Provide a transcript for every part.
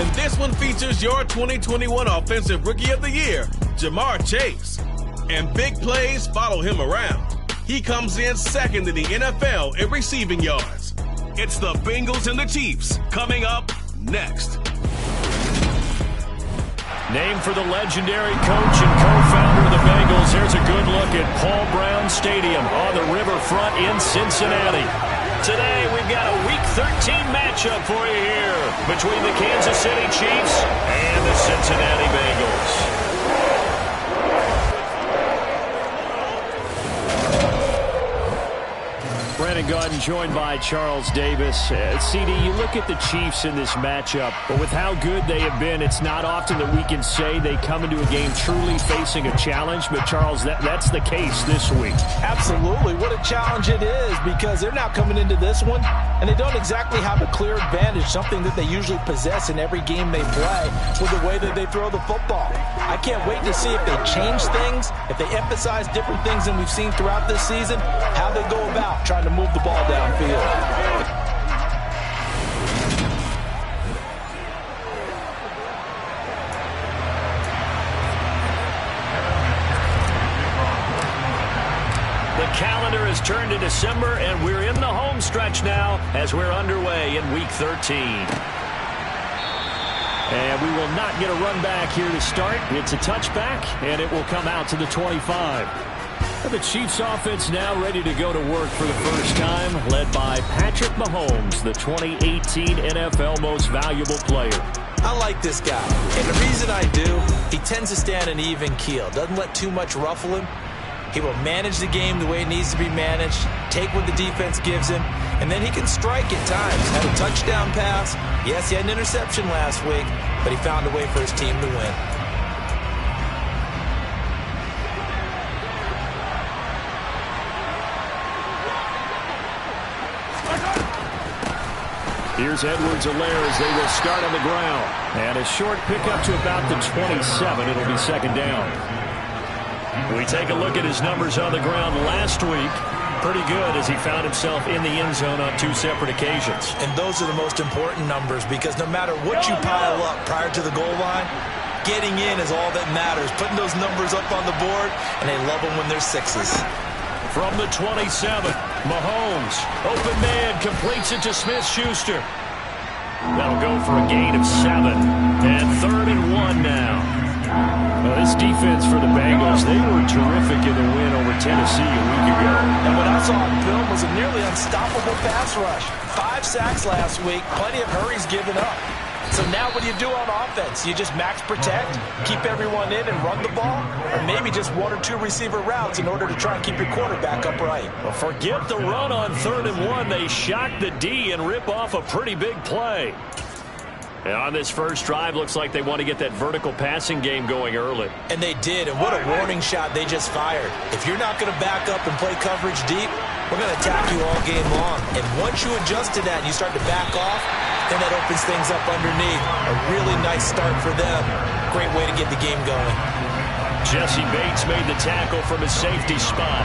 And this one features your 2021 Offensive Rookie of the Year, Jamar Chase. And big plays follow him around. He comes in second in the NFL in receiving yards. It's the Bengals and the Chiefs coming up next. Named for the legendary coach and co-founder of the Bengals, here's a good look at Paul Brown Stadium on the riverfront in Cincinnati. Today, we've got a Week 13 matchup for you here between the Kansas City Chiefs and the Cincinnati Bengals. Brandon Gaudin joined by Charles Davis. CD, you look at the Chiefs in this matchup, but with how good they have been, it's not often that we can say they come into a game truly facing a challenge. But, Charles, that's the case this week. Absolutely. What a challenge it is, because they're now coming into this one, and they don't exactly have a clear advantage, something that they usually possess in every game they play with the way that they throw the football. I can't wait to see if they change things, if they emphasize different things than we've seen throughout this season, how they go about trying to move the ball downfield. The calendar has turned to December, and we're in the home stretch now as we're underway in Week 13. And we will not get a run back here to start. It's a touchback, and it will come out to the 25. The Chiefs offense now ready to go to work for the first time, led by Patrick Mahomes, the 2018 NFL Most Valuable Player. I like this guy, and the reason I do, he tends to stand an even keel, doesn't let too much ruffle him. He will manage the game the way it needs to be managed, take what the defense gives him, and then he can strike at times. Had a touchdown pass. Yes, he had an interception last week, but he found a way for his team to win. Here's Edwards-Helaire as they will start on the ground. And a short pickup to about the 27. It'll be second down. We take a look at his numbers on the ground last week. Pretty good as he found himself in the end zone on 2 separate occasions. And those are the most important numbers, because no matter what you pile up prior to the goal line, getting in is all that matters. Putting those numbers up on the board, and they love them when they're sixes. From the 27, Mahomes, open man, completes it to Smith-Schuster. That'll go for a gain of 7. And 3rd and 1 now. Well, this defense for the Bengals, they were terrific in the win over Tennessee a week ago. And what I saw on film was a nearly unstoppable pass rush. 5 sacks last week, plenty of hurries given up. So now what do you do on offense? You just max protect, keep everyone in and run the ball? Or maybe just 1 or 2 receiver routes in order to try and keep your quarterback upright? Well, forget the run on 3rd and 1. They shock the D and rip off a pretty big play. And on this first drive, looks like they want to get that vertical passing game going early. And they did, and what a warning shot they just fired. If you're not going to back up and play coverage deep, we're going to attack you all game long. And once you adjust to that and you start to back off, then that opens things up underneath. A really nice start for them. Great way to get the game going. Jesse Bates made the tackle from his safety spot.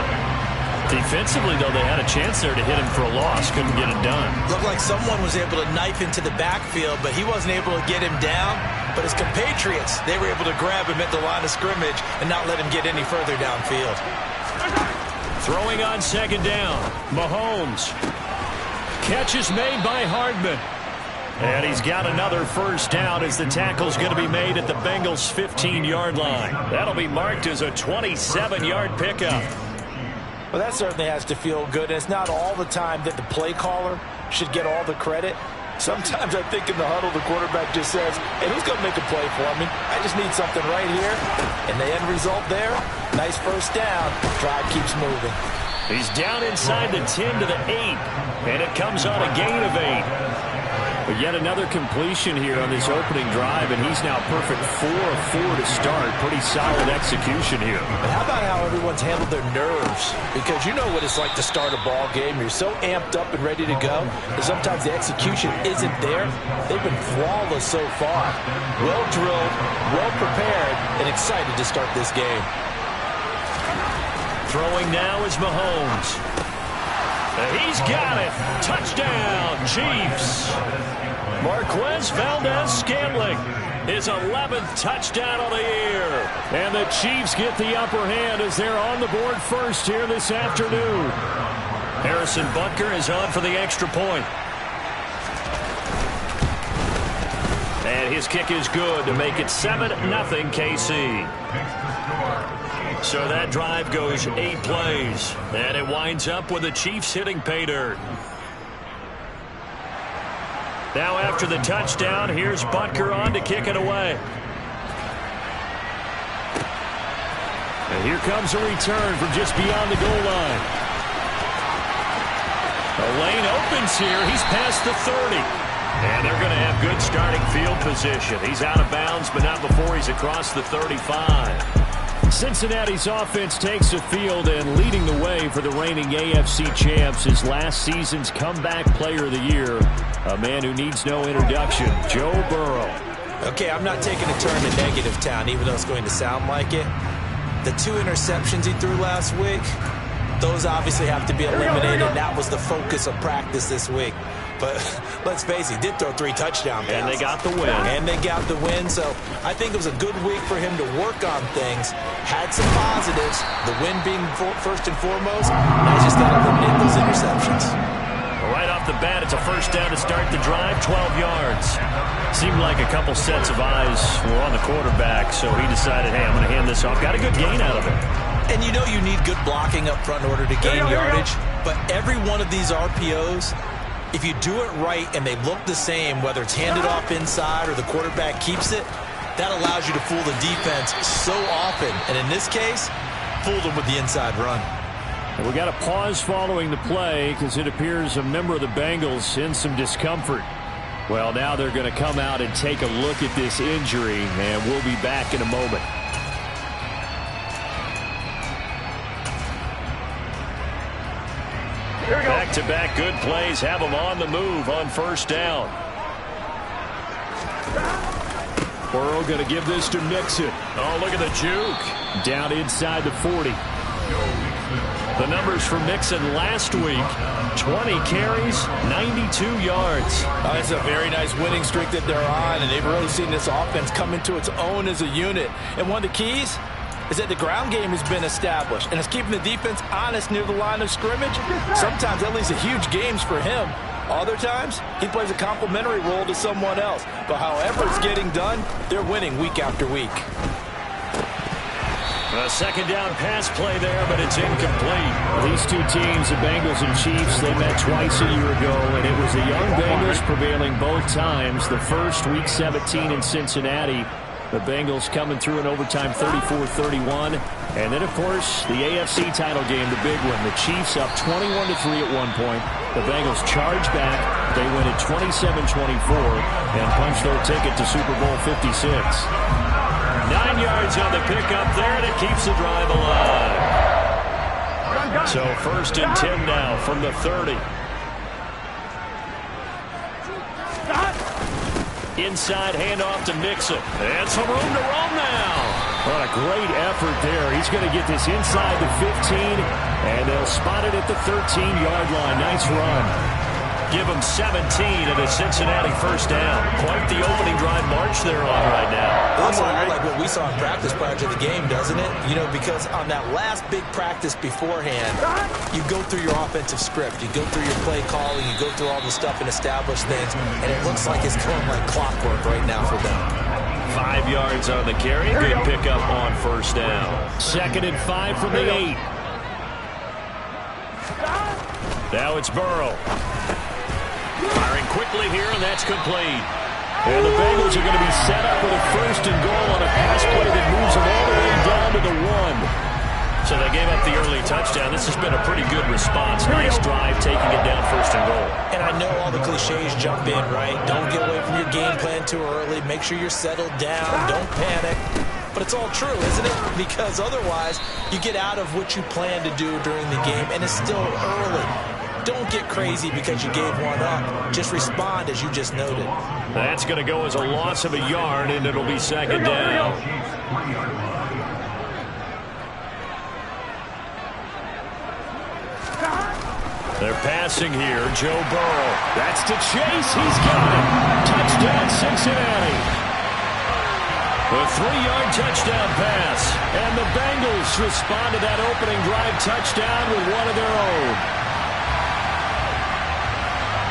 Defensively, though, they had a chance there to hit him for a loss. Couldn't get it done. Looked like someone was able to knife into the backfield, but he wasn't able to get him down. But his compatriots, they were able to grab him at the line of scrimmage and not let him get any further downfield. Throwing on second down, Mahomes. Catch is made by Hardman. And he's got another first down as the tackle's going to be made at the Bengals' 15-yard line. That'll be marked as a 27-yard pickup. Well, that certainly has to feel good. And it's not all the time that the play caller should get all the credit. Sometimes I think in the huddle, the quarterback just says, hey, who's going to make a play for me? I just need something right here. And the end result there, nice first down. Drive keeps moving. He's down inside the 10 to the 8. And it comes on a gain of 8. But yet another completion here on this opening drive, and he's now perfect 4 of 4 to start. Pretty solid execution here. But how about how everyone's handled their nerves? Because you know what it's like to start a ball game. You're so amped up and ready to go that sometimes the execution isn't there. They've been flawless so far. Well drilled, well prepared, and excited to start this game. Throwing now is Mahomes. He's got it. Touchdown, Chiefs. Marquez Valdez-Scantling, his 11th touchdown of the year. And the Chiefs get the upper hand as they're on the board first here this afternoon. Harrison Butker is on for the extra point. And his kick is good to make it 7-0 KC. So that drive goes 8 plays. And it winds up with the Chiefs hitting pay dirt. Now after the touchdown, here's Butker on to kick it away. And here comes a return from just beyond the goal line. The lane opens here. He's past the 30. And they're going to have good starting field position. He's out of bounds, but not before he's across the 35. Cincinnati's offense takes the field, and leading the way for the reigning AFC champs is last season's comeback player of the year, a man who needs no introduction, Joe Burrow. Okay, I'm not taking a turn to negative town, even though it's going to sound like it. The 2 interceptions he threw last week, those obviously have to be eliminated. That was the focus of practice this week. But let's face it, he did throw 3 touchdown passes. And they got the win. So I think it was a good week for him to work on things. Had some positives, the win being first and foremost. Now he's just got to eliminate those interceptions. Right off the bat, it's a first down to start the drive, 12 yards. Seemed like a couple sets of eyes were on the quarterback, so he decided, hey, I'm going to hand this off. Got a good gain out of it. And you know you need good blocking up front in order to gain yardage. But every one of these RPOs, if you do it right and they look the same, whether it's handed off inside or the quarterback keeps it, that allows you to fool the defense so often. And in this case, fooled them with the inside run. And we got a pause following the play because it appears a member of the Bengals in some discomfort. Well, now they're going to come out and take a look at this injury, and we'll be back in a moment. Back-to-back good plays have them on the move on first down. Burrow going to give this to Mixon. Oh, look at the juke. Down inside the 40. The numbers for Mixon last week, 20 carries, 92 yards. It's a very nice winning streak that they're on, and they've really seen this offense come into its own as a unit. And one of the keys is that the ground game has been established, and it's keeping the defense honest near the line of scrimmage. Sometimes that leads to huge games for him. Other times, he plays a complementary role to someone else. But however it's getting done, they're winning week after week. A second down pass play there, but it's incomplete. These two teams, the Bengals and Chiefs, they met twice a year ago, and it was the young Bengals prevailing both times. The first, Week 17 in Cincinnati. The Bengals coming through in overtime 34-31. And then, of course, the AFC title game, the big one. The Chiefs up 21-3 at one point. The Bengals charge back. They win at 27-24 and punch their ticket to Super Bowl 56. 9 yards on the pickup there, and it keeps the drive alive. So first and 10 now from the 30. Inside handoff to Mixon. And some room to roam now. What a great effort there. He's going to get this inside the 15, and they'll spot it at the 13-yard line. Nice run. Give them 17 at a Cincinnati first down. Quite the opening drive march they're on right now. It looks a lot like what we saw in practice prior to the game, doesn't it? You know, because on that last big practice beforehand, you go through your offensive script. You go through your play calling. You go through all the stuff and establish things. And it looks like it's going like clockwork right now for them. 5 yards on the carry. Good pickup on first down. 2nd and 5 from the 8. Now it's Burrow. Firing quickly here, and that's complete. And the Bengals are going to be set up with a first and goal on a pass play that moves them all the way down to the 1. So they gave up the early touchdown. This has been a pretty good response. Nice drive, taking it down first and goal. And I know all the cliches jump in, right? Don't get away from your game plan too early. Make sure you're settled down. Don't panic. But it's all true, isn't it? Because otherwise, you get out of what you plan to do during the game, and it's still early. Don't get crazy because you gave one up. Just respond as you just noted. That's going to go as a loss of a yard, and it'll be second down. They're passing here. Joe Burrow. That's to Chase. He's got it. Touchdown, Cincinnati. A 3-yard touchdown pass. And the Bengals respond to that opening drive touchdown with one of their own.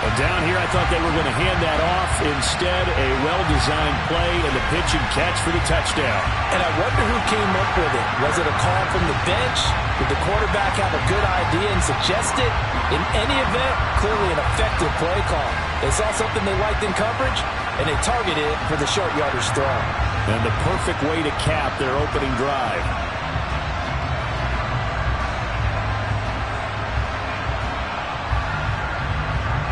And down here, I thought they were going to hand that off. Instead, a well-designed play and the pitch and catch for the touchdown. And I wonder who came up with it. Was it a call from the bench? Did the quarterback have a good idea and suggest it? In any event, clearly an effective play call. They saw something they liked in coverage, and they targeted it for the short yardage throw. And the perfect way to cap their opening drive.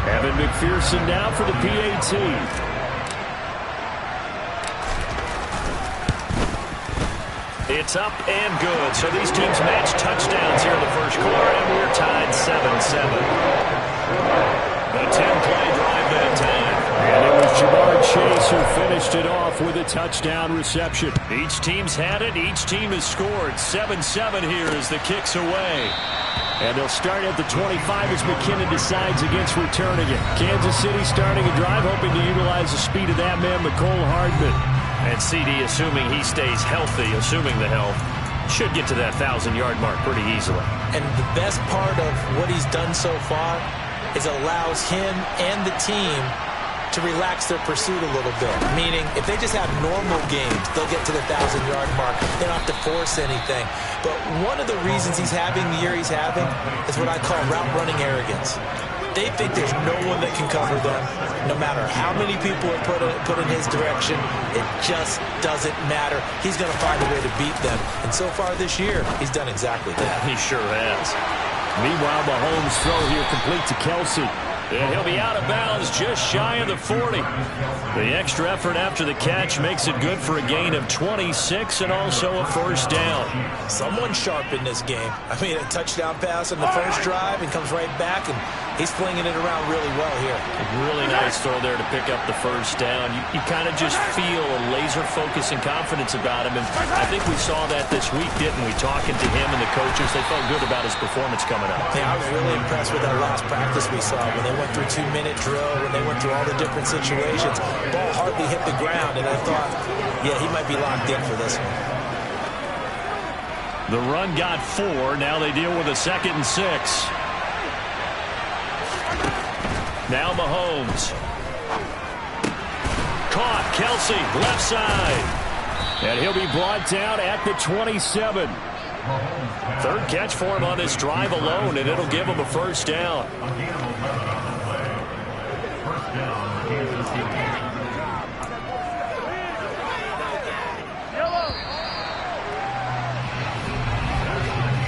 Evan McPherson now for the PAT. It's up and good. So these teams match touchdowns here in the first quarter, and we're tied 7-7. A 10-play drive that time. And it was Jamar Chase who finished it off with a touchdown reception. Each team's had it. Each team has scored. 7-7 here as the kick's away. And they'll start at the 25 as McKinnon decides against returning it. Kansas City starting a drive, hoping to utilize the speed of that man, McCole Hardman. And CD, assuming he stays healthy, assuming the health, should get to that 1,000-yard mark pretty easily. And the best part of what he's done so far is allows him and the team to relax their pursuit a little bit. Meaning, if they just have normal games, they'll get to the 1,000-yard mark. They don't have to force anything. But one of the reasons he's having the year he's having is what I call route-running arrogance. They think there's no one that can cover them. No matter how many people are put in his direction, it just doesn't matter. He's going to find a way to beat them. And so far this year, he's done exactly that. He sure has. Meanwhile, Mahomes' throw here complete to Kelsey. And he'll be out of bounds just shy of the 40. The extra effort after the catch makes it good for a gain of 26 and also a first down. Someone sharp in this game. I mean, a touchdown pass on the first drive and comes right back, and he's flinging it around really well here. A really nice throw there to pick up the first down. You kind of just feel a laser focus and confidence about him, and I think we saw that this week, didn't we? Talking to him and the coaches, they felt good about his performance coming up. Yeah, I was really impressed with that last practice we saw when they went through 2-minute drill, when they went through all the different situations. Ball hardly hit the ground, and I thought, yeah, he might be locked in for this one. The run got 4. Now they deal with a 2nd and 6. Now Mahomes. Caught. Kelsey, left side. And he'll be brought down at the 27. Third catch for him on this drive alone, and it'll give him a first down.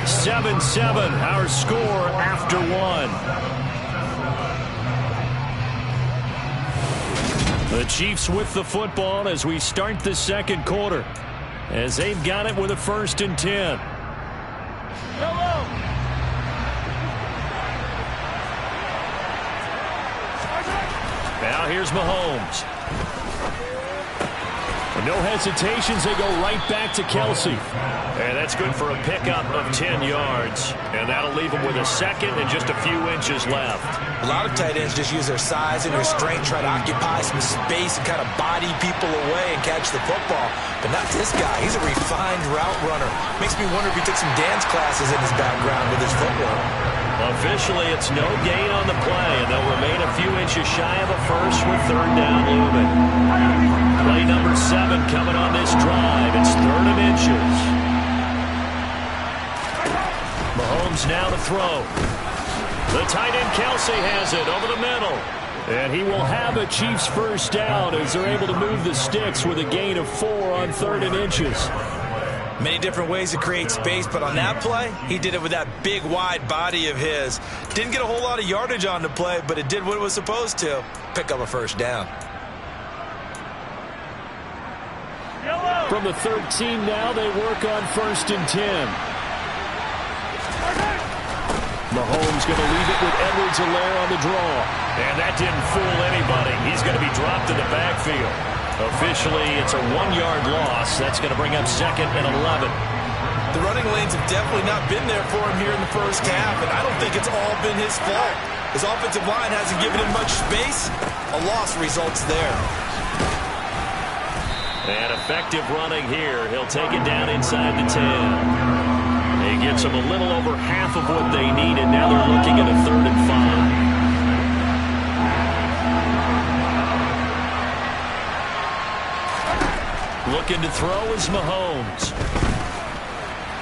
7-7, our score after 1. The Chiefs with the football as we start the second quarter, as they've got it with a 1st and 10. Now here's Mahomes. And no hesitations, they go right back to Kelsey. And that's good for a pickup of 10 yards. And that'll leave him with a 2nd and just a few inches left. A lot of tight ends just use their size and their strength, try to occupy some space and kind of body people away and catch the football. But not this guy. He's a refined route runner. Makes me wonder if he took some dance classes in his background with his footwork. Officially, it's no gain on the play, and they'll remain a few inches shy of a first with 3rd down looming. Play number 7 coming on this drive. It's 3rd and inches. Mahomes now to throw. The tight end Kelsey has it over the middle. And he will have a Chiefs first down as they're able to move the sticks with a gain of 4 on 3rd and inches. Many different ways to create space, but on that play, he did it with that big, wide body of his. Didn't get a whole lot of yardage on the play, but it did what it was supposed to. Pick up a first down. From the 13 now, they work on 1st and 10. Mahomes going to leave it with Edwards-Helaire on the draw. And that didn't fool anybody. He's going to be dropped in the backfield. Officially, it's a 1-yard loss. That's going to bring up 2nd and 11. The running lanes have definitely not been there for him here in the first half, and I don't think it's all been his fault. His offensive line hasn't given him much space. A loss results there. And effective running here. He'll take it down inside the 10. He gets them a little over half of what they needed. Now they're looking at a 3rd and 5. Looking to throw is Mahomes.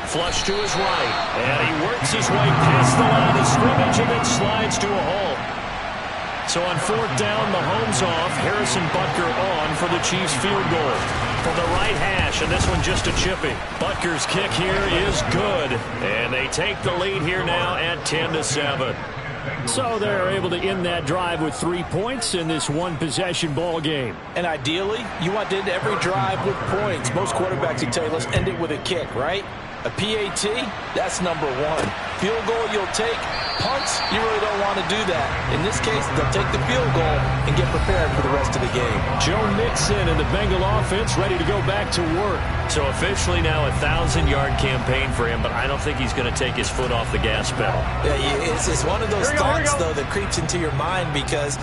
Flush to his right. And he works his way past the line of scrimmage and then slides to a halt. So on 4th down, Mahomes off. Harrison Butker on for the Chiefs field goal. From the right hash, and this one just a chippy. Butker's kick here is good. And they take the lead here now at 10-7. So they're able to end that drive with 3 points in this one-possession ball game. And ideally, you want to end every drive with points. Most quarterbacks would tell you, let's end it with a kick, right? A PAT, that's number 1. Field goal you'll take. Punts, you really don't want to do that. In this case, they'll take the field goal and get prepared for the rest of the game. Joe Mixon and the Bengal offense ready to go back to work. So officially now a 1,000-yard campaign for him, but I don't think he's going to take his foot off the gas pedal. Yeah, it's one of those thoughts, though, that creeps into your mind because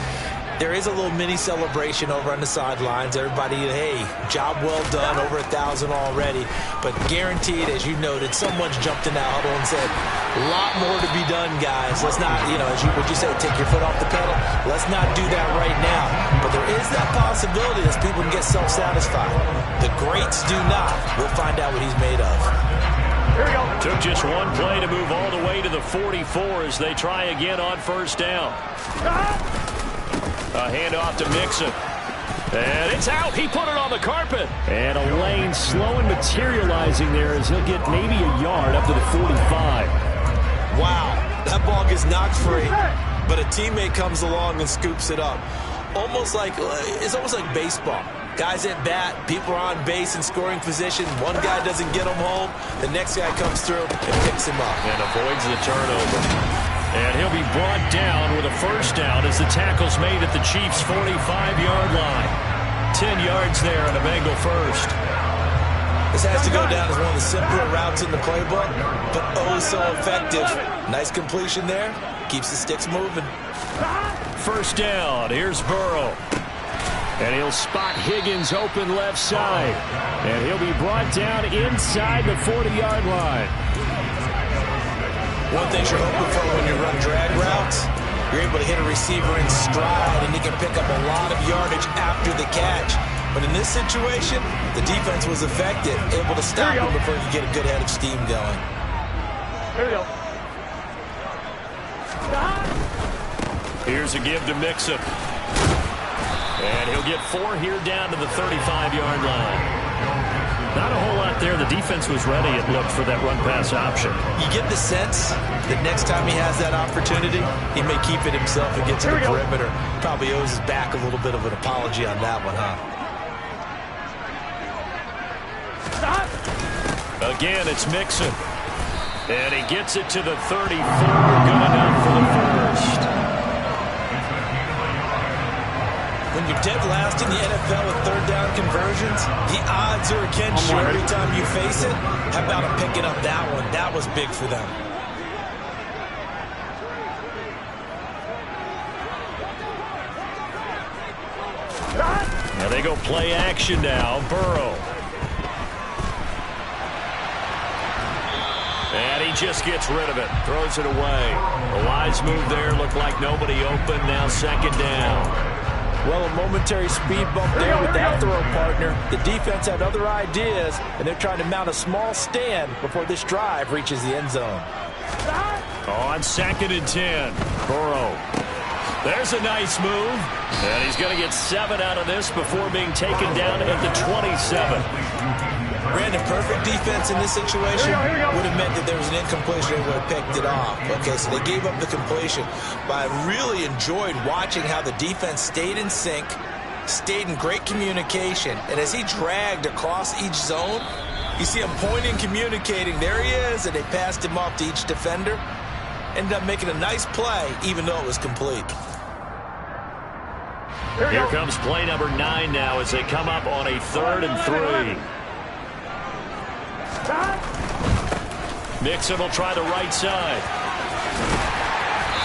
there is a little mini celebration over on the sidelines. Everybody, hey, job well done, over 1,000 already. But guaranteed, as you noted, someone's jumped in that huddle and said, a lot more to be done, guys. Let's not, would you say, take your foot off the pedal? Let's not do that right now. But there is that possibility that people can get self-satisfied. The greats do not. We'll find out what he's made of. Here we go. Took just one play to move all the way to the 44 as they try again on 1st down. A handoff to Mixon. And it's out. He put it on the carpet. And a lane slow and materializing there as he'll get maybe a yard up to the 45. Wow. That ball gets knocked free, but a teammate comes along and scoops it up. It's almost like baseball. Guys at bat, people are on base in scoring position. One guy doesn't get him home. The next guy comes through and picks him up. And avoids the turnover. And he'll be brought down with a 1st down as the tackle's made at the Chiefs' 45-yard line. 10 yards there on a Bengal 1st. This has to go down as one of the simpler routes in the playbook, but oh so effective. Nice completion there. Keeps the sticks moving. 1st down. Here's Burrow. And he'll spot Higgins open left side. And he'll be brought down inside the 40-yard line. One thing you're hoping for when you run drag routes, you're able to hit a receiver in stride, and you can pick up a lot of yardage after the catch. But in this situation, the defense was effective, able to stop him before he could get a good head of steam going. Here we go. Here's a give to Mixon. And he'll get 4 here down to the 35-yard line. Not a whole lot there. The defense was ready, it looked, for that run-pass option. You get the sense that next time he has that opportunity, he may keep it himself and get to the perimeter. Probably owes his back a little bit of an apology on that one, huh? Again, it's Mixon. And he gets it to the 34. Good enough for the 1st. When you're dead last in the NFL with 3rd down conversions, the odds are against you every time you face it. How about him picking up that one? That was big for them. Now they go play action now. Burrow. And he just gets rid of it. Throws it away. A wise move there. Looked like nobody open. Now 2nd down. Well, a momentary speed bump there with that throw partner. The defense had other ideas, and they're trying to mount a small stand before this drive reaches the end zone. On 2nd and 10, Burrow. There's a nice move. And he's going to get 7 out of this before being taken down at the 27. Brandon, perfect defense in this situation would have meant that there was an incompletion and would have picked it off. Okay, so they gave up the completion. But I really enjoyed watching how the defense stayed in sync, stayed in great communication, and as he dragged across each zone, you see him pointing, communicating. There he is, and they passed him off to each defender. Ended up making a nice play, even though it was complete. Here comes play number 9 now as they come up on a 3rd and 3. Mixon will try the right side.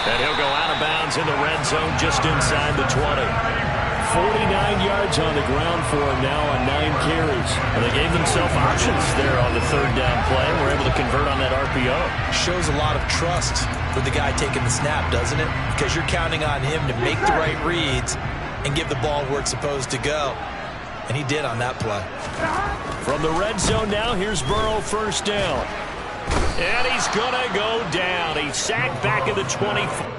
And he'll go out of bounds in the red zone just inside the 20. 49 yards on the ground for him now on 9 carries. Well, they gave themselves options there on the third down play. We're able to convert on that RPO. Shows a lot of trust with the guy taking the snap, doesn't it? Because you're counting on him to make the right reads and give the ball where it's supposed to go. And he did on that play. From the red zone now, here's Burrow, first down. And he's going to go down. He's sacked back at the 24.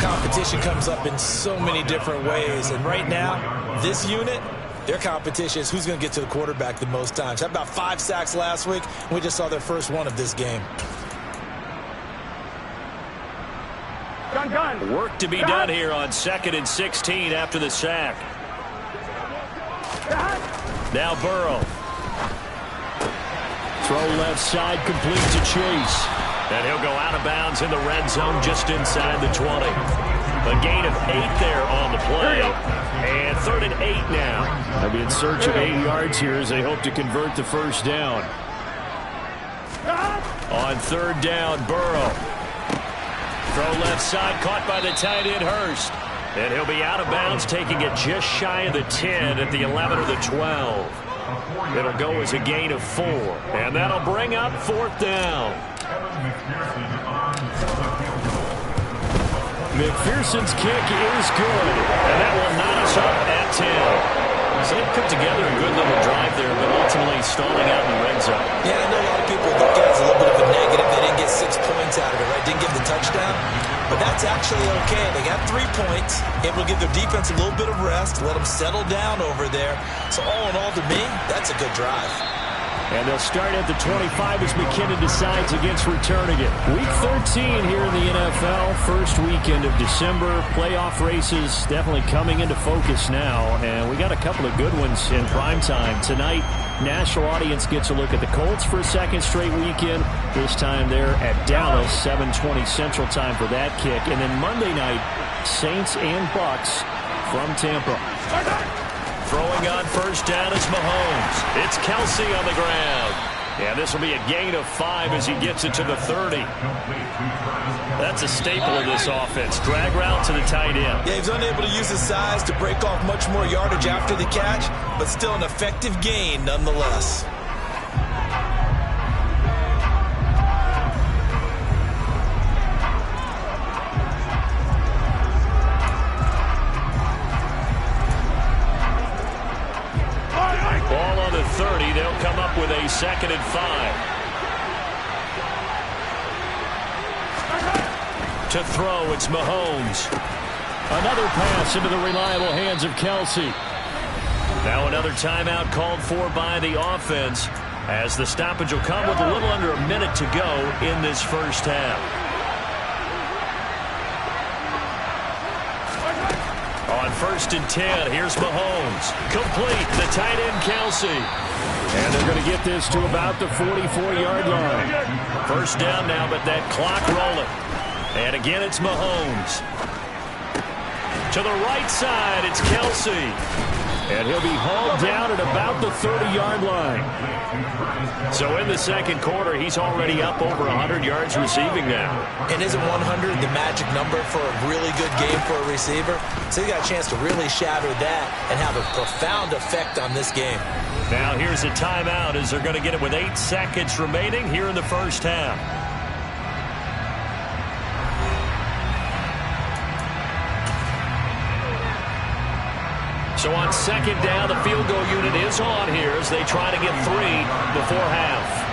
Competition comes up in so many different ways, and right now, this unit, their competition is who's going to get to the quarterback the most times. Had about 5 sacks last week, and we just saw their first one of this game. Work to be done here on 2nd and 16 after the sack. Now Burrow. Throw left side, complete to Chase. And he'll go out of bounds in the red zone just inside the 20. A gain of 8 there on the play. And 3rd and 8 now. They'll be in search of 8 yards here as they hope to convert the first down. On 3rd down, Burrow. Throw left side, caught by the tight end, Hurst. And he'll be out of bounds, taking it just shy of the 10 at the 11 or the 12. It'll go as a gain of 4. And that'll bring up 4th down. McPherson's kick is good. And that will knot us up at 10. So they put together a good little drive there, but ultimately stalling out in the red zone. Yeah, I know a lot of people look at it as a little bit of a negative. They didn't get 6 points out of it, right? Didn't get the touchdown. But that's actually okay. They got 3 points, able to give their defense a little bit of rest, let them settle down over there. So all in all, to me, that's a good drive. And they'll start at the 25 as McKinnon decides against returning it. Week 13 here in the NFL. First weekend of December. Playoff races definitely coming into focus now. And we got a couple of good ones in prime time. Tonight, national audience gets a look at the Colts for a second straight weekend. This time they're at Dallas, 7:20 Central Time for that kick. And then Monday night, Saints and Bucks from Tampa. Throwing on first down is Mahomes. It's Kelsey on the ground. And this will be a gain of 5 as he gets it to the 30. That's a staple of this offense. Drag route to the tight end. Yeah, he's unable to use his size to break off much more yardage after the catch, but still an effective gain nonetheless. Ball on the 30. They'll come up with a 2nd and 5. To throw, it's Mahomes. Another pass into the reliable hands of Kelsey. Now another timeout called for by the offense as the stoppage will come with a little under a minute to go in this first half. On 1st and 10, here's Mahomes. Complete, the tight end Kelsey. And they're going to get this to about the 44-yard line. First down now, but that clock rolling. And again, it's Mahomes. To the right side, it's Kelsey. And he'll be hauled down at about the 30-yard line. So in the second quarter, he's already up over 100 yards receiving now. And isn't 100 the magic number for a really good game for a receiver? So he got a chance to really shatter that and have a profound effect on this game. Now here's a timeout as they're going to get it with 8 seconds remaining here in the first half. So on 2nd down, the field goal unit is on here as they try to get 3 before half.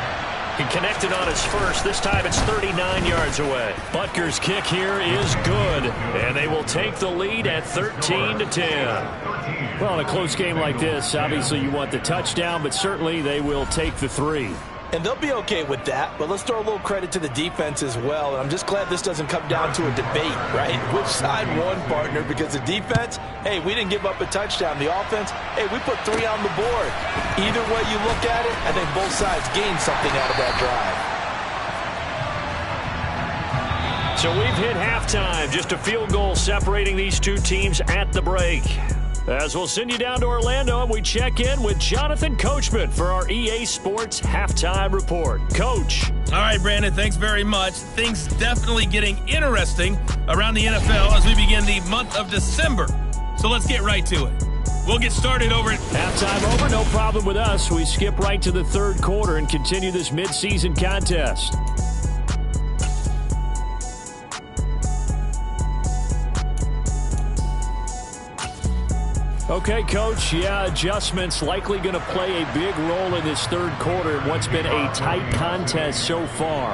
He connected on his first. This time it's 39 yards away. Butker's kick here is good, and they will take the lead at 13-10. Well, in a close game like this, obviously you want the touchdown, but certainly they will take the 3. And they'll be okay with that, but let's throw a little credit to the defense as well. And I'm just glad this doesn't come down to a debate, right? Which side won, partner? Because the defense, hey, we didn't give up a touchdown. The offense, hey, we put 3 on the board. Either way you look at it, I think both sides gained something out of that drive. So we've hit halftime. Just a field goal separating these two teams at the break. As we'll send you down to Orlando, and we check in with Jonathan Coachman for our EA Sports Halftime Report. Coach. All right, Brandon, thanks very much. Things definitely getting interesting around the NFL as we begin the month of December. So let's get right to it. We'll get started over at halftime over, no problem with us. We skip right to the third quarter and continue this midseason contest. Okay, Coach, adjustments likely going to play a big role in this third quarter in what's been a tight contest so far.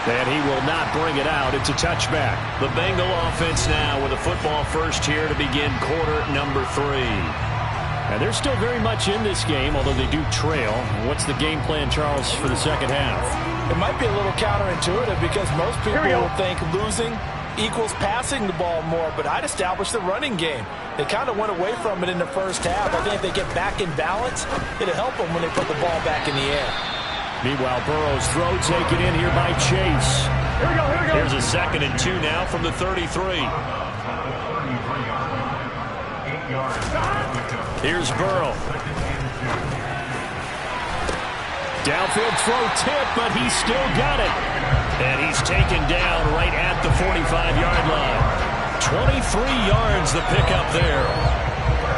And he will not bring it out. It's a touchback. The Bengal offense now with a football first here to begin quarter number 3. And they're still very much in this game, although they do trail. What's the game plan, Charles, for the second half? It might be a little counterintuitive because most people will think losing equals passing the ball more, but I'd establish the running game. They kind of went away from it in the first half. I think if they get back in balance, it'll help them when they put the ball back in the air. Meanwhile, Burrow's throw taken in here by Chase. Here we go. Here's a 2nd and 2 now from the 33. Here's Burrow. Downfield throw tip, but he's still got it. And he's taken down right at the 45-yard line. 23 yards the pickup there.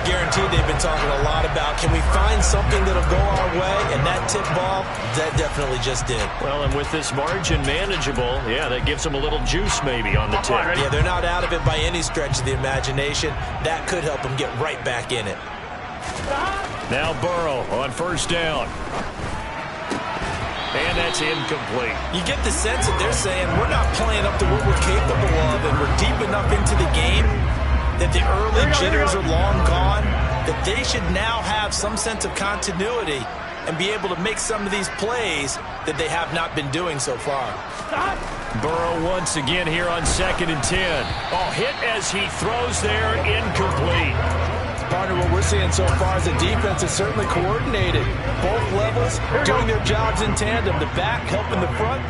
Guaranteed they've been talking a lot about, can we find something that'll go our way? And that tip ball, that definitely just did. Well, and with this margin manageable, that gives them a little juice maybe on the tip. Yeah, they're not out of it by any stretch of the imagination. That could help them get right back in it. Now Burrow on first down. And that's incomplete. You get the sense that they're saying we're not playing up to what we're capable of, and we're deep enough into the game that the early jitters are long gone, that they should now have some sense of continuity and be able to make some of these plays that they have not been doing so far. Burrow once again here on 2nd and 10. Oh, hit as he throws there, incomplete. Partner, what we're seeing so far is the defense is certainly coordinated. Both levels doing their jobs in tandem. The back helping the front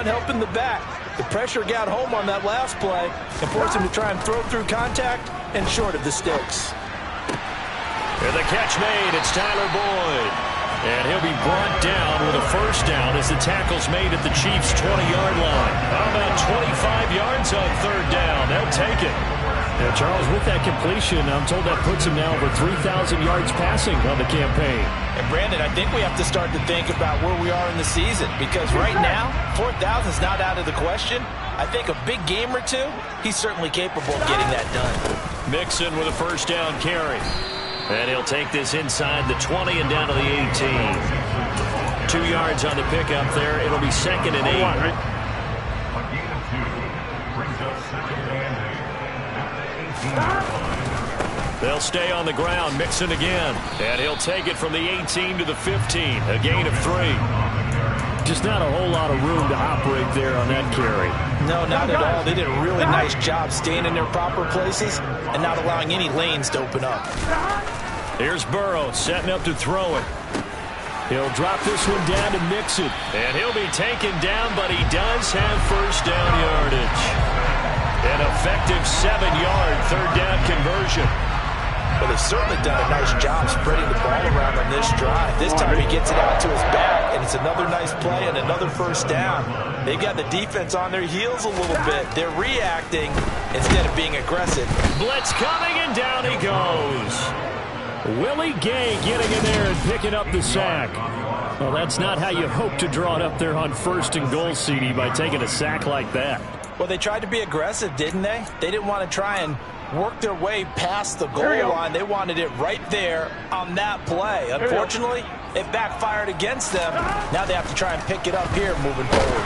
helping the back. The pressure got home on that last play and forced him to try and throw through contact and short of the sticks. And the catch made. It's Tyler Boyd. And he'll be brought down with a first down as the tackle's made at the Chiefs' 20-yard line. How about 25 yards on third down? They'll take it. Now, Charles, with that completion, I'm told that puts him now over 3,000 yards passing on the campaign. And, Brandon, I think we have to start to think about where we are in the season because right now, 4,000 is not out of the question. I think a big game or two, he's certainly capable of getting that done. Mixon with a first down carry. And he'll take this inside the 20 and down to the 18. 2 yards on the pickup there. It'll be 2nd and 8. They'll stay on the ground. Mixon again. And he'll take it from the 18 to the 15. A gain of 3. Just not a whole lot of room to operate there on that carry. No, not at all. They did a really nice job staying in their proper places and not allowing any lanes to open up. Here's Burrow setting up to throw it. He'll drop this one down to Mixon. And he'll be taken down, but he does have first down yardage. An effective 7-yard third down conversion. Well, they've certainly done a nice job spreading the ball around on this drive. This time he gets it out to his back, and it's another nice play and another first down. They've got the defense on their heels a little bit. They're reacting instead of being aggressive. Blitz coming, and down he goes. Willie Gay getting in there and picking up the sack. Well, that's not how you hope to draw it up there on 1st and goal, CD, by taking a sack like that. Well, they tried to be aggressive, didn't they? They didn't want to try and work their way past the goal line. They wanted it right there on that play. Unfortunately, it backfired against them. Now they have to try and pick it up here moving forward.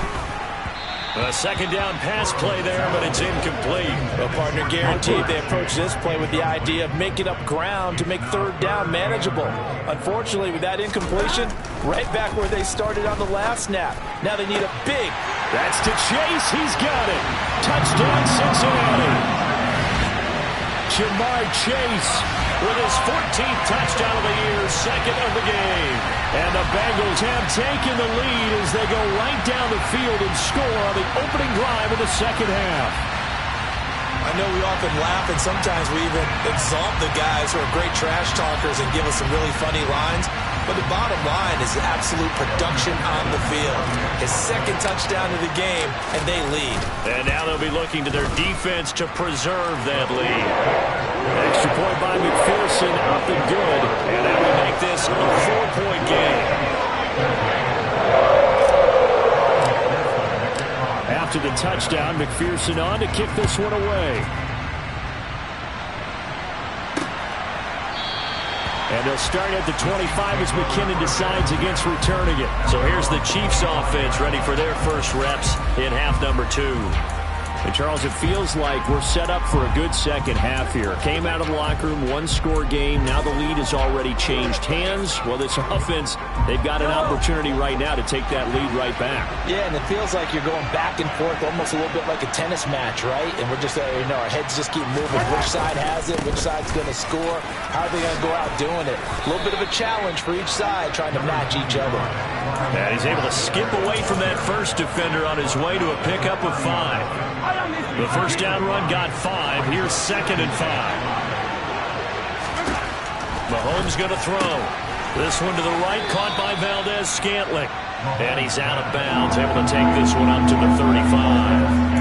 A second down pass play there, but it's incomplete. Well, partner, guaranteed they approach this play with the idea of making up ground to make third down manageable. Unfortunately, with that incompletion, right back where they started on the last snap. Now they need a big. That's to Chase. He's got it. Touchdown, Cincinnati. Jamar Chase with his 14th touchdown of the year, second of the game. And the Bengals have taken the lead as they go right down the field and score on the opening drive of the second half. I know we often laugh, and sometimes we even exalt the guys who are great trash talkers and give us some really funny lines. But the bottom line is absolute production on the field. His second touchdown of the game, and they lead. And now they'll be looking to their defense to preserve that lead. Extra point by McPherson, up and good. And that will make this a 4-point game. After the touchdown, McPherson on to kick this one away. And they'll start at the 25 as McKinnon decides against returning it. So here's the Chiefs offense ready for their first reps in half number 2. And Charles, it feels like we're set up for a good second half here. Came out of the locker room, one-score game. Now the lead has already changed hands. Well, this offense, they've got an opportunity right now to take that lead right back. Yeah, and it feels like you're going back and forth almost a little bit like a tennis match, right? And we're just, our heads just keep moving. Which side has it? Which side's going to score? How are they going to go out doing it? A little bit of a challenge for each side trying to match each other. And he's able to skip away from that first defender on his way to a pickup of 5. The first down run got 5. Here's 2nd and 5. Mahomes going to throw. This one to the right, caught by Valdez-Scantling. And he's out of bounds, able to take this one up to the 35.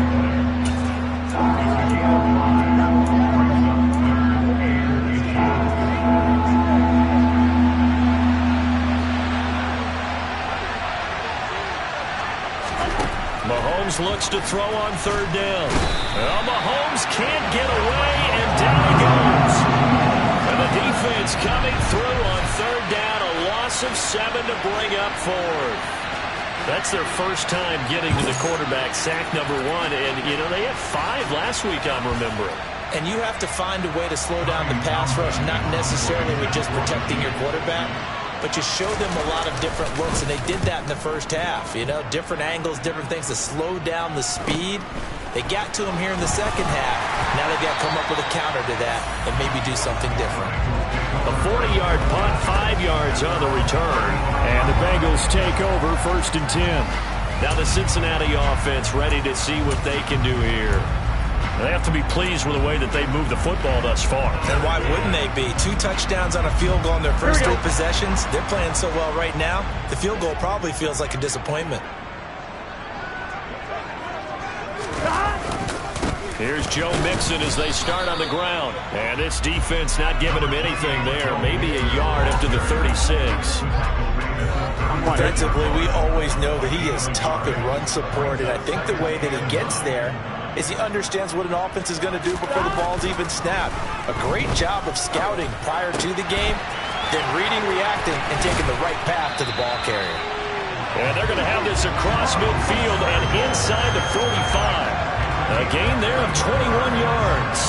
Mahomes looks to throw on third down. Well, Mahomes can't get away, and down he goes. And the defense coming through on third down, a loss of 7 to bring up 4th. That's their first time getting to the quarterback, sack number 1. And, they had 5 last week, I'm remembering. And you have to find a way to slow down the pass rush, not necessarily with just protecting your quarterback, but you show them a lot of different looks, and they did that in the first half. Different angles, different things to slow down the speed. They got to him here in the second half. Now they've got to come up with a counter to that and maybe do something different. A 40-yard punt, 5 yards on the return. And the Bengals take over 1st and 10. Now the Cincinnati offense ready to see what they can do here. They have to be pleased with the way that they moved the football thus far. And why wouldn't they be? 2 touchdowns on a field goal in their first 3 possessions. They're playing so well right now, the field goal probably feels like a disappointment. Here's Joe Mixon as they start on the ground. And this defense not giving him anything there. Maybe a yard up to the 36. Defensively, we always know that he is tough in run support, and I think the way that he gets there is he understands what an offense is going to do before the ball's even snapped. A great job of scouting prior to the game, then reading, reacting, and taking the right path to the ball carrier. And they're going to have this across midfield and inside the 45. A gain there of 21 yards.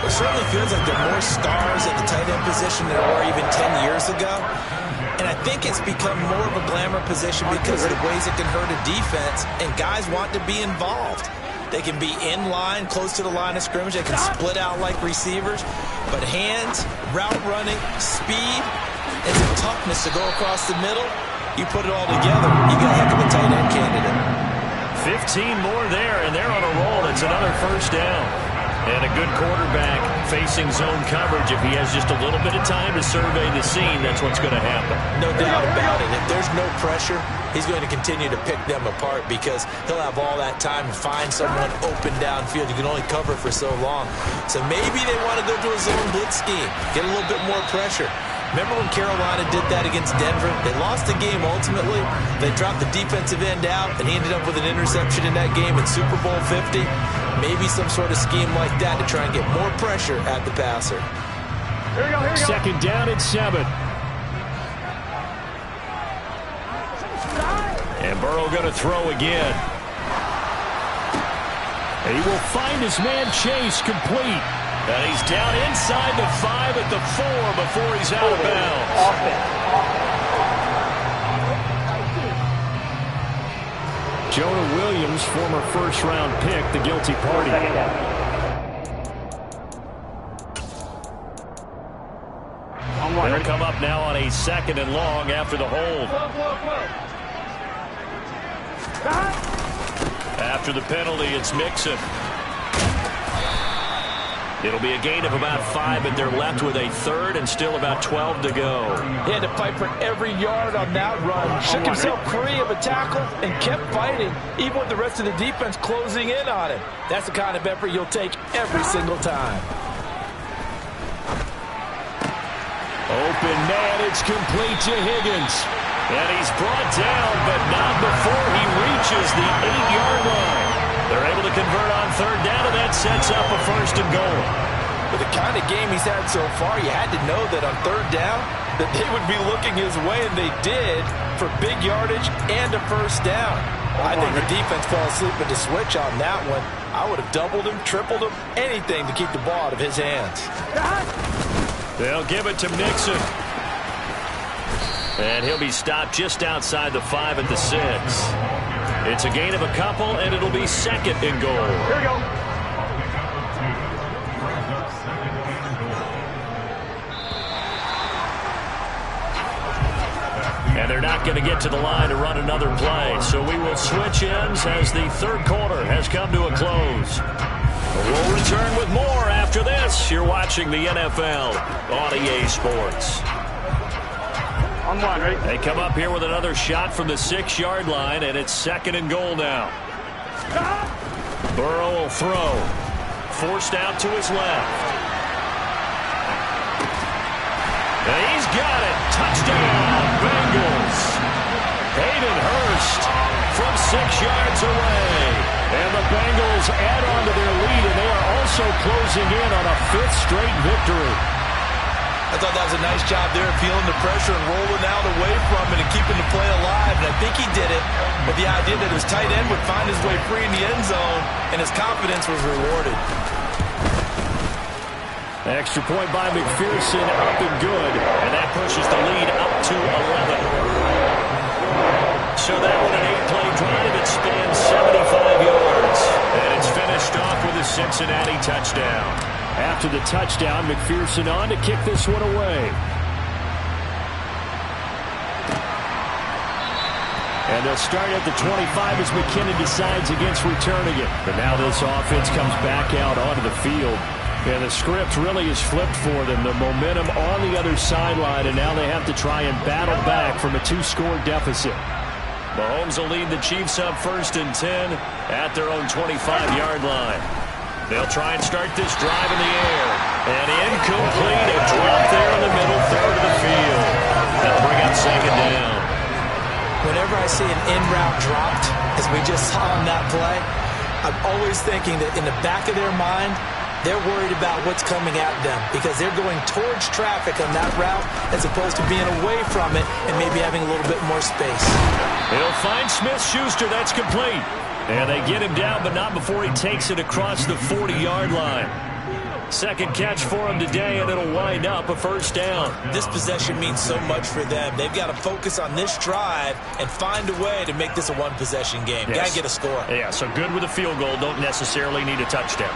It certainly feels like there are more stars at the tight end position than there were even 10 years ago. And I think it's become more of a glamour position because of the ways it can hurt a defense, and guys want to be involved. They can be in line, close to the line of scrimmage. They can split out like receivers. But hands, route running, speed, and some toughness to go across the middle, you put it all together, you got a heck of a tight end candidate. 15 more there, and they're on a roll. It's another first down. And a good quarterback facing zone coverage. If he has just a little bit of time to survey the scene, that's what's going to happen. No doubt about it. If there's no pressure, he's going to continue to pick them apart because he'll have all that time to find someone open downfield. You can only cover for so long. So maybe they want to go to a zone blitz scheme, get a little bit more pressure. Remember when Carolina did that against Denver? They lost the game ultimately. They dropped the defensive end out, and he ended up with an interception in that game in Super Bowl 50. Maybe some sort of scheme like that to try and get more pressure at the passer. Here we go. Second down and 7. And Burrow going to throw again. He will find his man Chase complete. And he's down inside the 5 at the 4 before he's out of bounds. Jonah Williams, former first-round pick, the guilty party. They'll come up now on a 2nd and long after the hold. After the penalty, it's Mixon. It'll be a gain of about 5, but they're left with a 3rd and still about 12 to go. He had to fight for every yard on that run. Shook himself free of a tackle and kept fighting, even with the rest of the defense closing in on him. That's the kind of effort you'll take every single time. Open man, it's complete to Higgins. And he's brought down, but not before he reaches the 8-yard line. They're able to convert on 3rd down, and that sets up a 1st and goal. With the kind of game he's had so far, you had to know that on 3rd down, that they would be looking his way, and they did, for big yardage and a 1st down. I think the defense fell asleep at the switch on that one. I would have doubled him, tripled him, anything to keep the ball out of his hands. They'll give it to Mixon. And he'll be stopped just outside the 5 at the 6. It's a gain of a couple, and it'll be 2nd and goal. Here we go. And they're not going to get to the line to run another play. So we will switch ends as the 3rd quarter has come to a close. We'll return with more after this. You're watching the NFL on EA Sports. On 1, ready? They come up here with another shot from the 6-yard line, and it's 2nd and goal now. Burrow will throw. Forced out to his left. And he's got it. Touchdown, Bengals. Hayden Hurst from 6 yards away. And the Bengals add on to their lead, and they are also closing in on a 5th straight victory. I thought that was a nice job there, feeling the pressure and rolling out away from it and keeping the play alive. And I think he did it with the idea that his tight end would find his way free in the end zone, and his confidence was rewarded. Extra point by McPherson, up and good. And that pushes the lead up to 11. So that one an 8-play drive. It spans 75 yards. And it's finished off with a Cincinnati touchdown. After the touchdown, McPherson on to kick this one away. And they'll start at the 25 as McKinnon decides against returning it. But now this offense comes back out onto the field. And the script really is flipped for them. The momentum on the other sideline, and now they have to try and battle back from a 2-score deficit. Mahomes will lead the Chiefs up 1st and 10 at their own 25-yard line. They'll try and start this drive in the air. And incomplete. A drop there in the middle 3rd of the field. That'll bring up 2nd down. Whenever I see an in-route dropped, as we just saw on that play, I'm always thinking that in the back of their mind, they're worried about what's coming at them because they're going towards traffic on that route as opposed to being away from it and maybe having a little bit more space. He'll find Smith-Schuster. That's complete. And they get him down, but not before he takes it across the 40-yard line. 2nd catch for him today, and it'll wind up a 1st down. This possession means so much for them. They've got to focus on this drive and find a way to make this a one-possession game. Yes. Got to get a score. Yeah, so good with a field goal. Don't necessarily need a touchdown.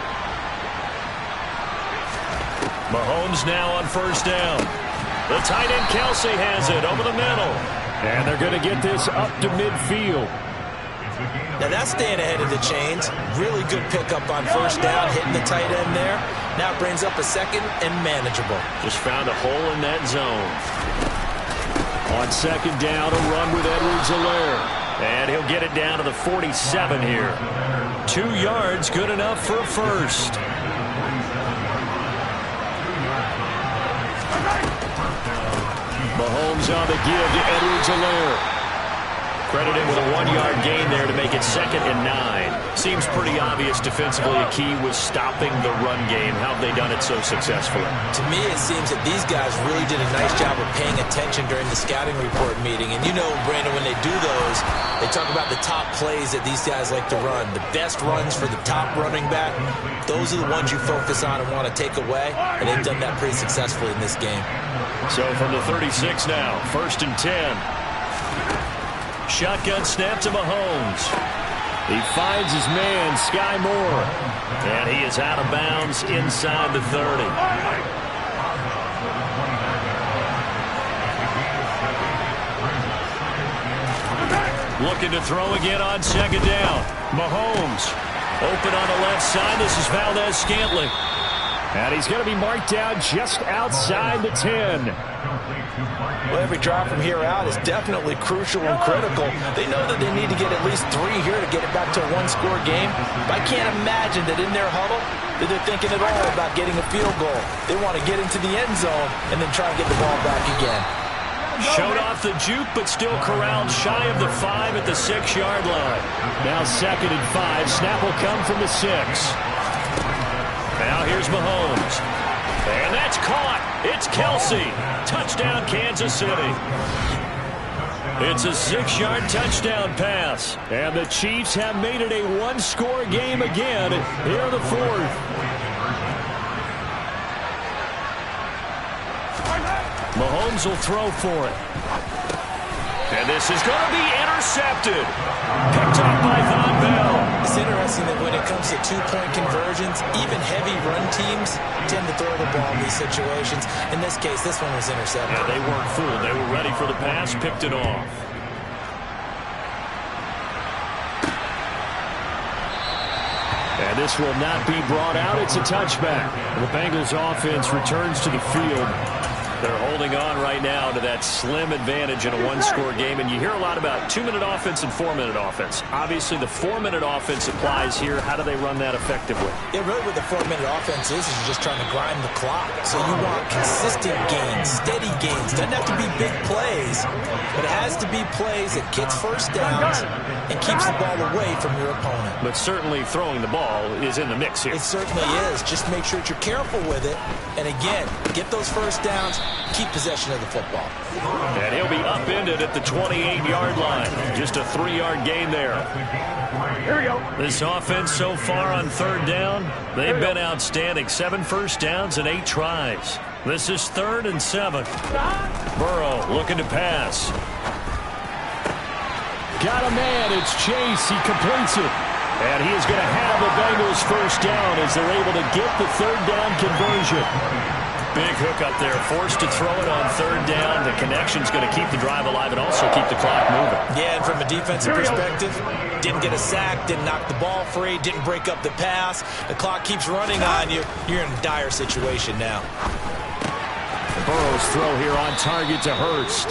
Mahomes now on 1st down. The tight end Kelsey has it over the middle. And they're going to get this up to midfield. Now that's staying ahead of the chains. Really good pickup on 1st down, hitting the tight end there. Now it brings up a 2nd and manageable. Just found a hole in that zone. On 2nd down, a run with Edwards-Helaire. And he'll get it down to the 47 here. 2 yards, good enough for a 1st. Mahomes on the give to Edwards-Helaire. Credit him with a 1-yard gain there to make it 2nd and 9. Seems pretty obvious defensively a key was stopping the run game. How have they done it so successfully? To me, it seems that these guys really did a nice job of paying attention during the scouting report meeting. And you know, Brandon, when they do those, they talk about the top plays that these guys like to run. The best runs for the top running back, those are the ones you focus on and want to take away. And they've done that pretty successfully in this game. So from the 36 now, 1st and 10. Shotgun snap to Mahomes. He finds his man, Sky Moore. And he is out of bounds inside the 30. Looking to throw again on 2nd down. Mahomes open on the left side. This is Valdez-Scantling. And he's going to be marked down just outside the 10. Well, every drive from here out is definitely crucial and critical. They know that they need to get at least 3 here to get it back to a 1-score game. But I can't imagine that in their huddle that they're thinking at all about getting a field goal. They want to get into the end zone and then try and get the ball back again. Showed off the juke, but still corralled shy of the 5 at the 6-yard line. Now 2nd and 5. Snap will come from the 6. Now here's Mahomes. And that's caught. It's Kelsey. Touchdown, Kansas City. It's a 6-yard touchdown pass. And the Chiefs have made it a 1-score game again here in the 4th. Mahomes will throw for it. And this is going to be intercepted. Picked up by Von Bell. It's interesting that when it comes to 2-point conversions, even heavy run teams tend to throw the ball in these situations. In this case, this one was intercepted. Yeah, they weren't fooled. They were ready for the pass, picked it off. And this will not be brought out. It's a touchback. The Bengals offense returns to the field. They're holding on right now to that slim advantage in a 1-score game. And you hear a lot about 2-minute offense and 4-minute offense. Obviously, the 4-minute offense applies here. How do they run that effectively? Yeah, really what the 4-minute offense is you're just trying to grind the clock. So you want consistent gains, steady gains. Doesn't have to be big plays, but it has to be plays that gets first downs and keeps the ball away from your opponent. But certainly throwing the ball is in the mix here. It certainly is. Just make sure that you're careful with it. And again, get those first downs, keep possession of the football. And he'll be upended at the 28-yard line. Just a 3-yard gain there. Here we go. This offense so far on 3rd down, they've been outstanding. 7 first downs and 8 tries. This is 3rd and 7. Burrow looking to pass. Got a man. It's Chase. He completes it. And he is going to have the Bengals first down as they're able to get the 3rd down conversion. Big hook up there, forced to throw it on 3rd down. The connection's going to keep the drive alive and also keep the clock moving. Yeah, and from a defensive perspective, didn't get a sack, didn't knock the ball free, didn't break up the pass. The clock keeps running on you. You're in a dire situation now. Burrow's throw here on target to Hurst.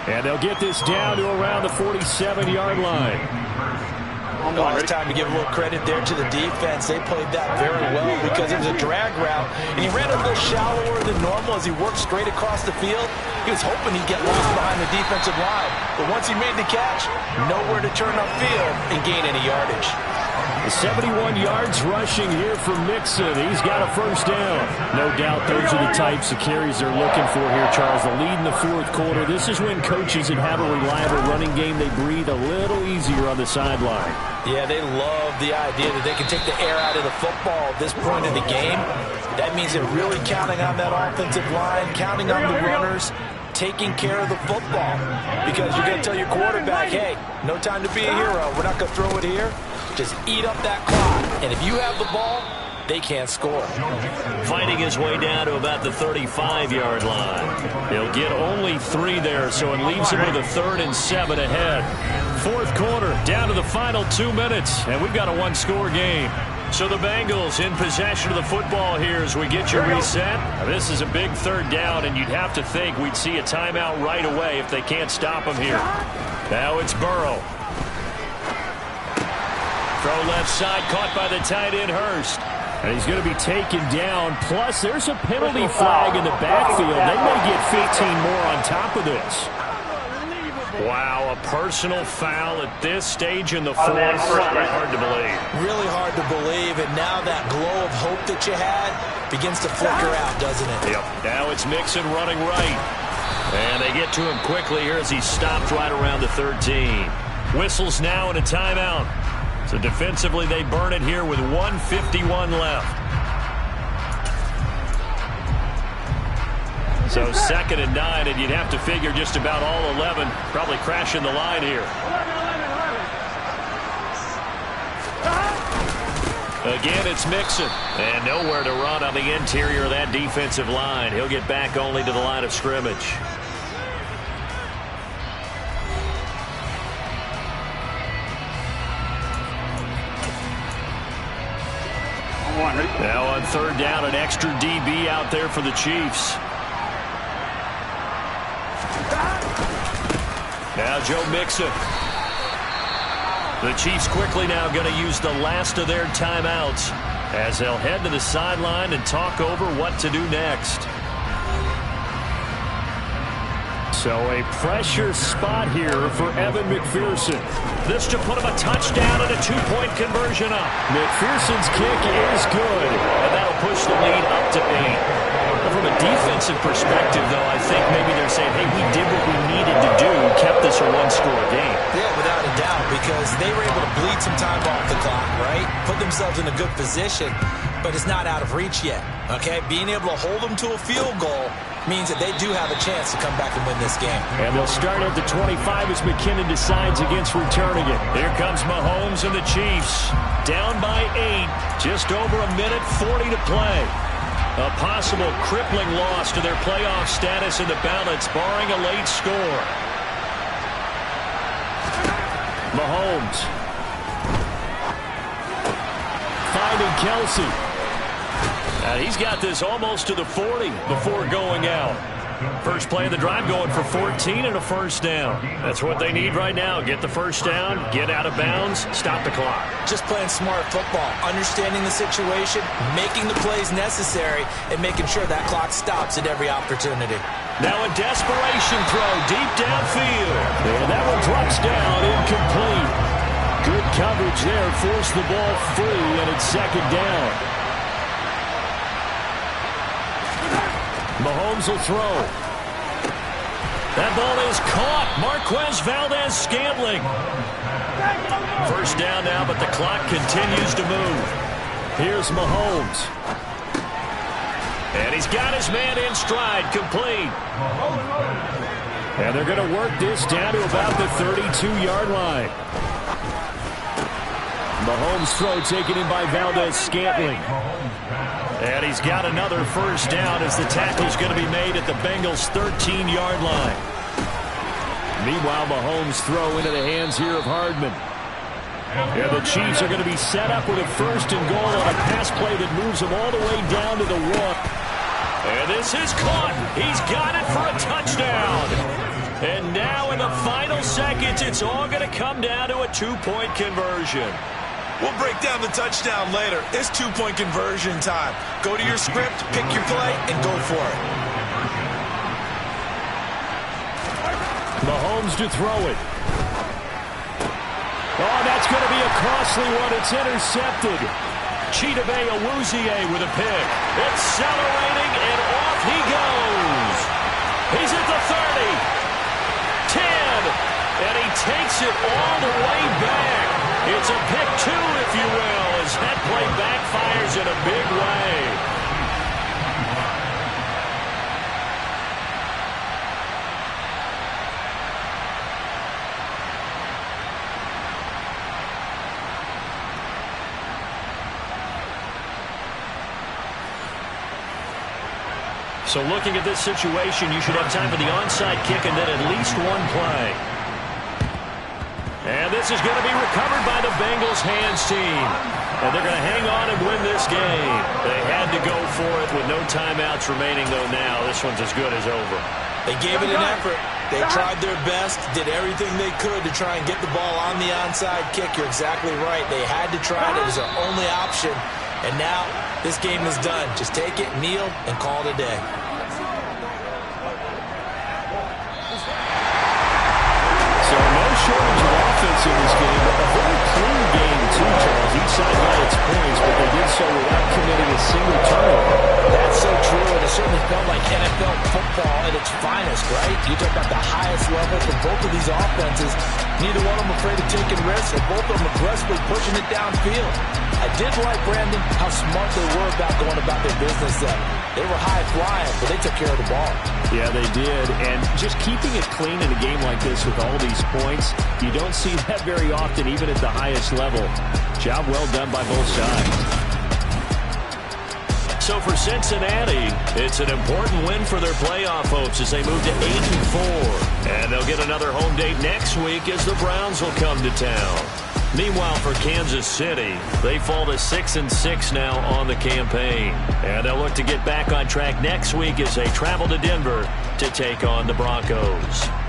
And they'll get this down to around the 47-yard line. Oh, it's time to give a little credit there to the defense. They played that very well because it was a drag route, and he ran a little shallower than normal as he worked straight across the field. He was hoping he'd get lost behind the defensive line, but once he made the catch, nowhere to turn upfield and gain any yardage. 71 yards rushing here from Mixon. He's got a first down. No doubt those are the types of carries they're looking for here, Charles. The lead in the 4th quarter. This is when coaches that have a reliable running game, they breathe a little easier on the sideline. Yeah, they love the idea that they can take the air out of the football at this point in the game. That means they're really counting on that offensive line, counting on the runners, taking care of the football. Because you're going to tell your quarterback, hey, no time to be a hero. We're not going to throw it here. Just eat up that clock. And if you have the ball, they can't score. Fighting his way down to about the 35-yard line. He'll get only 3 there, so it leaves him with a 3rd and 7 ahead. 4th quarter, down to the final 2 minutes, and we've got a 1-score game. So the Bengals in possession of the football here as we get you reset. This is a big 3rd down, and you'd have to think we'd see a timeout right away if they can't stop him here. Now it's Burrow. Throw left side, caught by the tight end, Hurst. And he's going to be taken down. Plus, there's a penalty flag in the backfield. They may get 15 more on top of this. Wow, a personal foul at this stage in the fourth. Hard to believe. Really hard to believe, and now that glow of hope that you had begins to flicker out, doesn't it? Yep. Now it's Mixon running right. And they get to him quickly here as he stopped right around the 13. Whistles now and a timeout. So defensively they burn it here with 1:51 left. So 2nd and 9, and you'd have to figure just about all 11 probably crashing the line here. Again, it's Mixon. And nowhere to run on the interior of that defensive line. He'll get back only to the line of scrimmage. Now on 3rd down, an extra DB out there for the Chiefs. Now Joe Mixon. The Chiefs quickly now going to use the last of their timeouts as they'll head to the sideline and talk over what to do next. So a pressure spot here for Evan McPherson. This to put him a touchdown and a 2-point conversion up. McPherson's kick is good, and that'll push the lead up to 8. From a defensive perspective, though, I think maybe they're saying, hey, we did what we needed to do, kept this a one-score game. Yeah, without a doubt, because they were able to bleed some time off the clock, right? Put themselves in a good position, but it's not out of reach yet, okay? Being able to hold them to a field goal means that they do have a chance to come back and win this game. And they'll start at the 25 as McKinnon decides against returning it. Here comes Mahomes and the Chiefs. Down by 8, just over a minute 40 to play. A possible crippling loss to their playoff status in the balance, barring a late score. Mahomes. Finding Kelsey. He's got this almost to the 40 before going out. First play of the drive going for 14 and a first down. That's what they need right now. Get the first down, get out of bounds, stop the clock. Just playing smart football, understanding the situation, making the plays necessary, and making sure that clock stops at every opportunity. Now a desperation throw deep downfield. And that one drops down, incomplete. Good coverage there, forced the ball free, and it's 2nd down. Mahomes will throw. That ball is caught. Marquez Valdez-Scantling. First down now, but the clock continues to move. Here's Mahomes. And he's got his man in stride, complete. And they're going to work this down to about the 32-yard line. Mahomes' throw taken in by Valdez-Scantling. And he's got another first down as the tackle's going to be made at the Bengals' 13-yard line. Meanwhile, Mahomes' throw into the hands here of Hardman. And the Chiefs are going to be set up with a 1st and goal on a pass play that moves them all the way down to the 1. And this is caught. He's got it for a touchdown. And now in the final seconds, it's all going to come down to a 2-point conversion. We'll break down the touchdown later. It's 2-point conversion time. Go to your script, pick your play, and go for it. Mahomes to throw it. Oh, that's going to be a costly one. It's intercepted. Chidobe Awuzie with a pick. Accelerating, and off he goes. He's at the 30. 10. And he takes it all the way back. It's a pick 2, if you will, as that play backfires in a big way. So looking at this situation, you should have time for the onside kick and then at least one play. And this is going to be recovered by the Bengals hands team. And they're going to hang on and win this game. They had to go for it with no timeouts remaining, though now this one's as good as over. They gave it an effort. They tried their best, did everything they could to try and get the ball on the onside kick. You're exactly right. They had to try it. It was their only option. And now this game is done. Just take it, kneel, and call it a day. each side got its points, but they did so without committing a single turnover. That's so true, and it certainly felt like NFL football at its finest, right? You talk about the highest level for both of these offenses. Neither one of them afraid of taking risks, and both of them aggressively pushing it downfield. I did like, Brandon, how smart they were about going about their business. They were high-flying, but they took care of the ball. Yeah, they did, and just keeping it clean in a game like this with all these points, you don't see that very often, even at the highest level. Job well done by both sides. So for Cincinnati, it's an important win for their playoff hopes as they move to 8-4. And they'll get another home date next week as the Browns will come to town. Meanwhile, for Kansas City, they fall to 6-6 now on the campaign. And they'll look to get back on track next week as they travel to Denver to take on the Broncos.